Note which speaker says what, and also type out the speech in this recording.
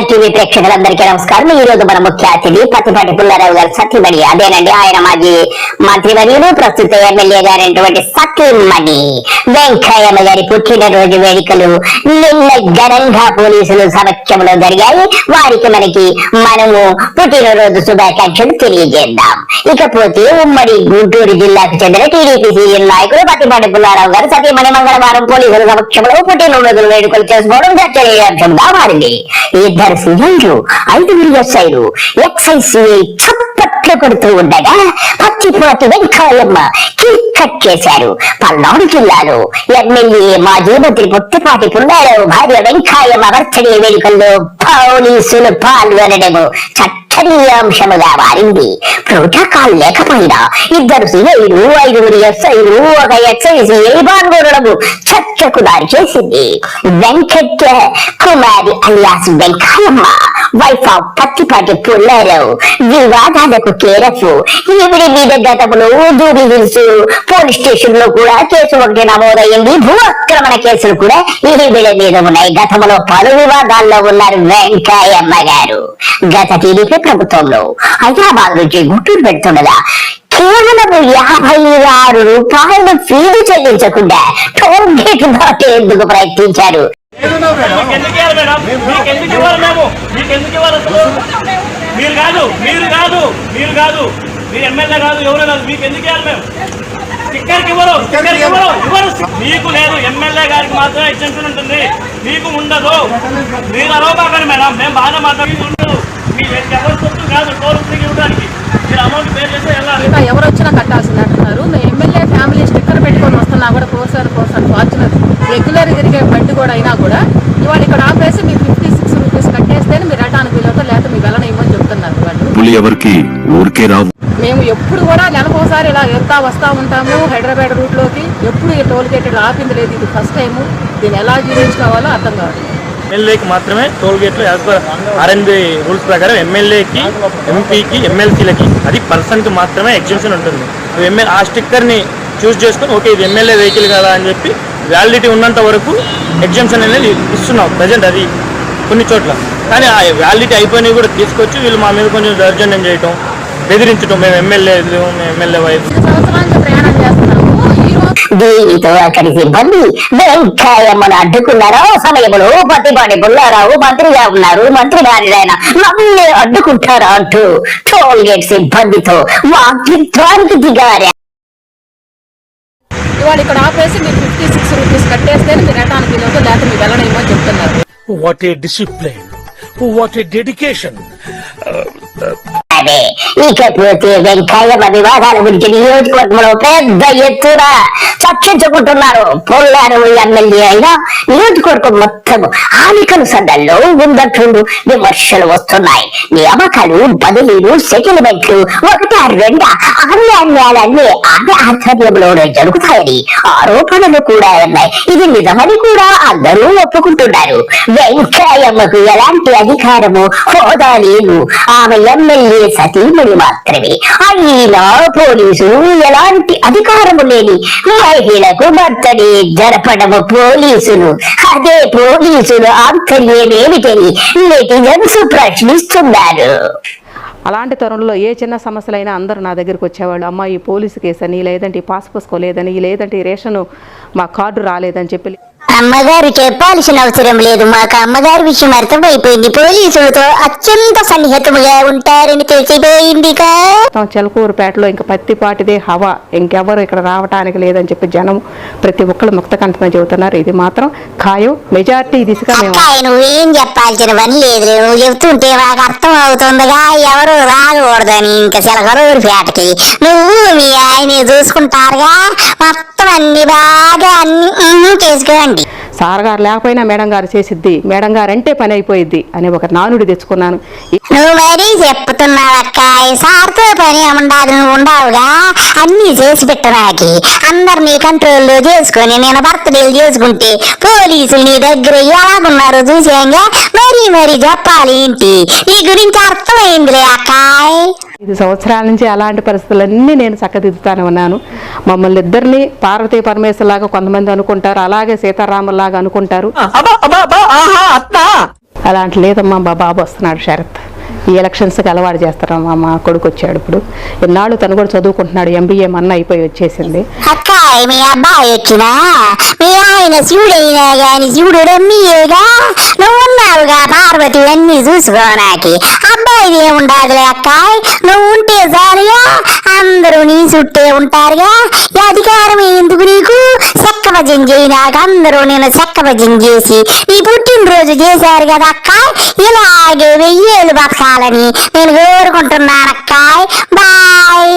Speaker 1: TV ప్రేక్షకులందరికీ నమస్కారం. ఈ రోజు మన ముఖ్య అతిథి పత్తిపాటి పుల్లారావు గారు సతీమణి, అదేనండి ఆయన మాజీ మంత్రివర్యులు ప్రస్తుత ఎమ్మెల్యే గారైనటువంటి సతీమణి వెంకయ్యమ్మ గారి పుట్టినరోజు వేడుకలు నిన్న ఘనంగా పోలీసులు సమక్షంలో జరిగాయి. వారికి మనము పుట్టినరోజు శుభాకాంక్షలు తెలియజేద్దాం. ఇకపోతే ఉమ్మడి గుంటూరు జిల్లాకు చెందిన టీడీపీ సీనియర్ నాయకులు పత్తిపాటి పుల్లారావు గారు సతీమణి మంగళవారం పోలీసుల సమక్షంలో పుట్టినరోజు వేడుకలు చేసుకోవడం చర్చనీయాంశంగా మారింది. ఇద్దరు సీఐలు, 5 ఎస్ఐలు, ఎక్సైసీఐ చప్పట్లు కొడుతూ ఉండగా పత్తిపాటి వెంకయ్యమ్మ కేక్ కట్ చేశారు. పల్నాడు జిల్లాలో ఎమ్మెల్యే మాజీ మంత్రి పత్తిపాటి పుల్లారావు భార్య వెంకయ్యమ్మ బర్త్డే వేడుకల్లో పోలీసులు పాల్గొనడము చర్చనీయాంశముగా మారింది. ప్రోటోకాల్ లేకపోయినా ఇద్దరు సీఐలు, 5 ఎస్ఐలు, ఒక ఎక్సైసీఐ పాల్గొనడము చర్చకు దారి చేసింది. Venkata Kumari alias Venkayyamma, wife of Pattipati Pullarao, వివాదాలకు కేరఫ్. ఈవిడి మీద గతంలో జూబ్లీహిల్స్ పోలీస్ స్టేషన్ లో కూడా కేసు ఒకటి నమోదయ్యింది. భూ ఆక్రమణ కేసులు కూడా ఈవిడ మీద ఉన్నాయి. గతంలో పలు వివాదాల్లో ఉన్నారు వెంకయ్యమ్మ గారు. గత టీడీపీ ప్రభుత్వంలో హైదరాబాద్ నుంచి గుంటూరు పెడుతుండగా కేవలం 56 రూపాయలు ఫీజు చెల్లించకుండా టోల్ గేట్ దాటేందుకు ప్రయత్నించారు.
Speaker 2: మీకు లేదు, ఎమ్మెల్యే గారికి మాత్రమే ఎగ్జెంప్షన్ ఉంటుంది, మీకు ఉండదు. మీరు అరవబాకండి మేడం, మేము బాగా మాట్లాడుకుంటూ ఎవరు సొత్తు కాదు టోల్ ఫ్రీ ఇవ్వడానికి. మీరు అమౌంట్ పే చేస్తే వెళ్ళాలి.
Speaker 3: ఎవరు వచ్చినా కట్టాల్సింది అంటున్నారు. ఎమ్మెల్యే ఫ్యామిలీ స్టిక్కర్ పెట్టుకొని వస్తున్నా కూడా 4 ఫార్చునర్ రెగ్యులర్ తిరిగే బండి కూడా అయినా కూడా ఇవాళ ఇక్కడ ఆపేసి మీ 56 రూపీస్ కట్టేస్తేనే మీరు రిటర్న్ వీలవుతా, లేకపోతే మీ వెళ్ళని ఇవ్వని చెప్తున్నారు వాళ్ళు.
Speaker 4: ఎవరికి ఊరికే రావు.
Speaker 3: మేము ఎప్పుడు కూడా నెలకోసారి ఇలా వెళ్తా వస్తూ ఉంటాము హైదరాబాద్ రూట్లోకి. ఎప్పుడు ఈ టోల్ గేట్ ఆపింది లేదు, ఇది ఫస్ట్ టైము. దీన్ని ఎలా జీవించుకోవాలో అర్థం కావాలి.
Speaker 2: ఎమ్మెల్యేకి మాత్రమే టోల్ గేట్లు యాజ్ పర్ ఆర్ఎన్బి రూల్స్ ప్రకారం ఎమ్మెల్యేకి, ఎంపీకి, ఎమ్మెల్సీలకి అది పర్సన్కి మాత్రమే ఎగ్జెంప్షన్ ఉంటుంది. ఆ స్టిక్కర్ని చూస్ చేసుకొని ఓకే ఇది ఎమ్మెల్యే వెహికల్ కదా అని చెప్పి వ్యాలిడిటీ ఉన్నంత వరకు ఎగ్జెంప్షన్ అనేది ఇస్తున్నాం ప్రజెంట్. అది కొన్ని చోట్ల కానీ ఆ వ్యాలిడిటీ అయిపోయినవి కూడా తీసుకొచ్చి వీళ్ళు మా మీద కొంచెం దౌర్జన్యం చేయటం, బెదిరించడం. మేము ఎమ్మెల్యే వైపు
Speaker 3: ప్రయాణం చేస్తున్నాము.
Speaker 1: దీనితో అక్కడి సిబ్బంది వెంకయ్యమ్మను అడ్డుకున్నారో సమయంలో పత్తిపాటి పుల్లారావు మంత్రిగా ఉన్నారు, మంత్రి గారినైనా నన్ను అడ్డుకుంటారా అంటూ టోల్ గేట్ సిబ్బందితో వాగ్యుద్ధానికి దిగారు.
Speaker 3: ఇవాళ ఇక్కడ ఆపేసి మీరు 56 రూపీస్ కట్టేస్తేనే మీరు రిటర్న్ వీలవుతా, లేకపోతే మీ వెళ్ళని ఇవ్వని చెప్తున్నారు.
Speaker 5: What a discipline, what a dedication.
Speaker 1: ఇకపోతే వెంకయ్యమ్మ వివాదాల గురించి నియోజకవర్గంలో పెద్ద ఎత్తున చర్చించుకుంటున్నారు. పుల్లారావు ఎమ్మెల్యే అయినా నియోజకవర్గం మొత్తం ఆలికల సందల్లో ఉందంటూ విమర్శలు వస్తున్నాయి. నియామకాలు, బదిలీలు, సెటిల్మెంట్లు 1-2 అన్యాయాలన్నీ ఆమె ఆధ్వర్యంలోనే జరుగుతాయని ఆరోపణలు కూడా ఉన్నాయి. ఇది నిజమని కూడా అందరూ ఒప్పుకుంటున్నారు. వెంకయ్యమ్మకు ఎలాంటి అధికారము, హోదా లేదు. ఆమె ఎమ్మెల్యే సతీమణి మాత్రమే. అయినా పోలీసులు ఎలాంటి అధికారము లేని మహిళకు బర్త్డే జరపడము పోలీసులు. అదే పోలీసులు ఆంతర్యమేమిటని నెటిజన్స్ ప్రశ్నిస్తున్నారు.
Speaker 3: అలాంటి తరుణంలో ఏ చిన్న సమస్యలైనా అందరూ నా దగ్గరికి వచ్చేవాళ్ళు. అమ్మ ఈ పోలీసు కేసు అని, లేదంటే ఈ పాస్ పుస్తకం, లేదంటే ఈ రేషన్ మా కార్డు రాలేదని చెప్పి.
Speaker 1: అమ్మగారు చెప్పాల్సిన అవసరం లేదు, మాకు అమ్మగారి విషయం అర్థమైపోయింది. పోలీసులతో అత్యంత సన్నిహితముగా ఉంటారని తెలిసిపోయిందిగా.
Speaker 3: చెలకూరుపేటలో ఇంకా పత్తిపాటిదే హవా, ఇంకెవరు ఇక్కడ రావటానికి లేదని చెప్పి జనం ప్రతి ఒక్కరు ముక్త కంఠమే చెబుతున్నారు. ఇది మాత్రం ఖాయం. మెజార్టీ దిశగా
Speaker 1: నువ్వేం చెప్పాల్సిన పని లేదు, నువ్వు చెప్తుంటే మాకు అర్థం అవుతుందిగా ఎవరు రాకూడదని. ఇంకా చెలకూరుపేటకి నువ్వు మీ ఆయన చూసుకుంటారుగా, మొత్తం అన్ని బాగా అన్ని చేసుకోండి.
Speaker 3: సార్ గారు లేకపోయినా మేడం గారు చేసిద్ది, మేడం గారు అంటే పని అయిపోయిద్ది అని ఒక నానుడి తెచ్చుకున్నాను.
Speaker 1: నువ్వు మరీ చెప్తున్నావక్క, సార్తో పని ఉండదు, నువ్వు ఉండవుగా అన్ని చేసి పెట్టడానికి. అందరినీ కంట్రోల్లో చేసుకొని నేను బర్త్డేలు చేసుకుంటే పోలీసులు నీ దగ్గర ఎలాగున్నారో చూసేయంగా మరీ చెప్పాలి ఏంటి? నీ గురించి అర్థమైందిలే అక్కాయ్.
Speaker 3: 5 సంవత్సరాల నుంచి అలాంటి పరిస్థితులన్నీ నేను చక్కదిద్దుతానే ఉన్నాను. మమ్మల్ని ఇద్దరిని పార్వతీ పరమేశ్వరలాగా కొంతమంది అనుకుంటారు, అలాగే సీతారాములాగా అనుకుంటారు.
Speaker 4: అలాంటి లేదమ్మా, మా బాబు వస్తున్నాడు శరత్. ఈ ఎలక్షన్స్కి అలవాటు చేస్తారమ్మా. మా కొడుకు వచ్చాడు ఇప్పుడు. ఇన్నాళ్ళు తను కూడా చదువుకుంటున్నాడు, ఎంబీఏ మన్న అయిపోయి వచ్చేసింది.
Speaker 1: అక్కాయ్ మీ అబ్బాయి వచ్చినా మీ ఆయన శివుడైనా గాని శివుడు రమ్మియేగా. నువ్వు ఉన్నావుగా పార్వతి అన్ని చూసుకోనాకి. అబ్బాయిది ఏముండదులే అక్కాయ్, నువ్వు ఉంటే చాలుగా, అందరూ నీ చుట్టే ఉంటారుగా. ఈ అధికారం ఎందుకు నీకు? చెక్క భజన చేయి, నాకు అందరూ నేను చెక్క భజన చేసి నీ పుట్టినరోజు చేశారు కదా అక్కాయ్. ఇలాగే 1000 ఏళ్ళు బతకాలని నేను కోరుకుంటున్నాను అక్కాయ్. బాయ్.